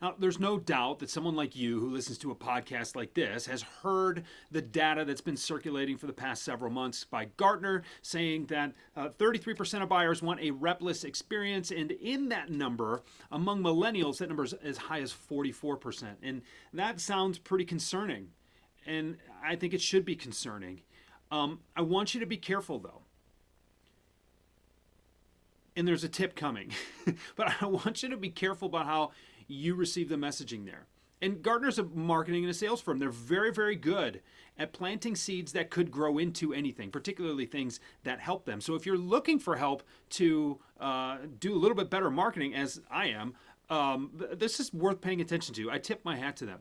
Now, there's no doubt that someone like you who listens to a podcast like this has heard the data that's been circulating for the past several months by Gartner saying that 33% of buyers want a repless experience. And in that number, among millennials, that number is as high as 44%. And that sounds pretty concerning. And I think it should be concerning. I want you to be careful, though. And there's a tip coming. But I want you to be careful about how you receive the messaging there. And Gartner's a marketing and a sales firm. They're very, very good at planting seeds that could grow into anything, particularly things that help them. So if you're looking for help to do a little bit better marketing, as I am, this is worth paying attention to. I tip my hat to them.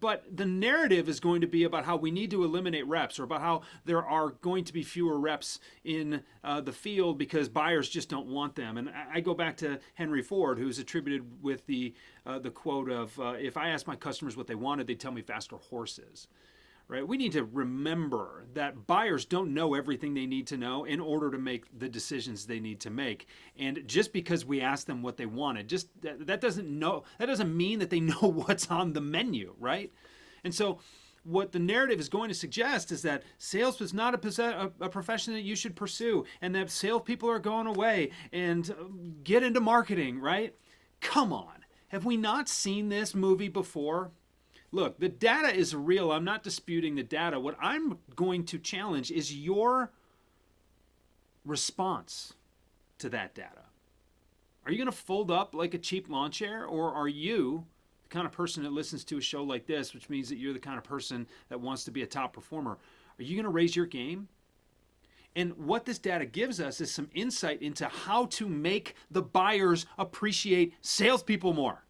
But the narrative is going to be about how we need to eliminate reps, or about how there are going to be fewer reps in the field because buyers just don't want them. And I go back to Henry Ford, who's attributed with the quote of, if I asked my customers what they wanted, they'd tell me faster horses. Right? We need to remember that buyers don't know everything they need to know in order to make the decisions they need to make. And just because we ask them what they wanted, just that doesn't mean that they know what's on the menu, right? And so what the narrative is going to suggest is that sales is not a profession that you should pursue, and that salespeople are going away, and get into marketing, right? Come on. Have we not seen this movie before? Look, the data is real. I'm not disputing the data. What I'm going to challenge is your response to that data. Are you going to fold up like a cheap lawn chair, or are you the kind of person that listens to a show like this, which means that you're the kind of person that wants to be a top performer? Are you going to raise your game? And what this data gives us is some insight into how to make the buyers appreciate salespeople more.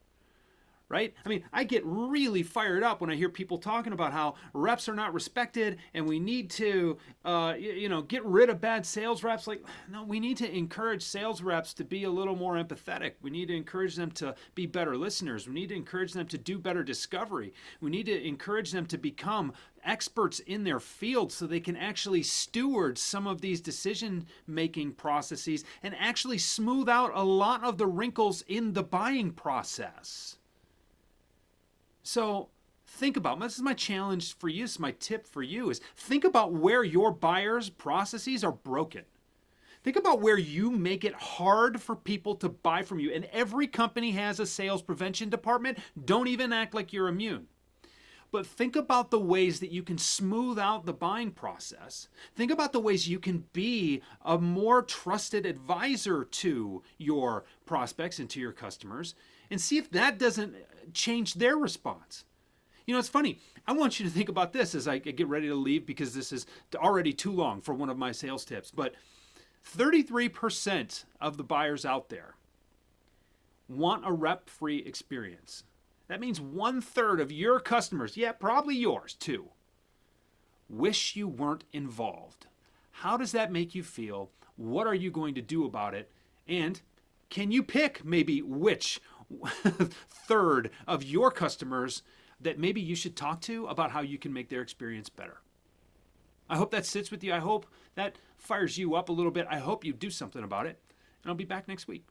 Right? I mean, I get really fired up when I hear people talking about how reps are not respected and we need to, get rid of bad sales reps. Like, no, we need to encourage sales reps to be a little more empathetic. We need to encourage them to be better listeners. We need to encourage them to do better discovery. We need to encourage them to become experts in their field so they can actually steward some of these decision-making processes and actually smooth out a lot of the wrinkles in the buying process. So think about, this is my challenge for you, this is my tip for you, is think about where your buyers' processes are broken. Think about where you make it hard for people to buy from you. And every company has a sales prevention department. Don't even act like you're immune. But think about the ways that you can smooth out the buying process. Think about the ways you can be a more trusted advisor to your prospects and to your customers, and see if that doesn't change their response. You know, it's funny. I want you to think about this as I get ready to leave, because this is already too long for one of my sales tips. But 33% of the buyers out there want a rep-free experience. That means 1/3 of your customers, yeah, probably yours too, wish you weren't involved. How does that make you feel? What are you going to do about it? And can you pick maybe which third of your customers that maybe you should talk to about how you can make their experience better? I hope that sits with you. I hope that fires you up a little bit. I hope you do something about it. And I'll be back next week.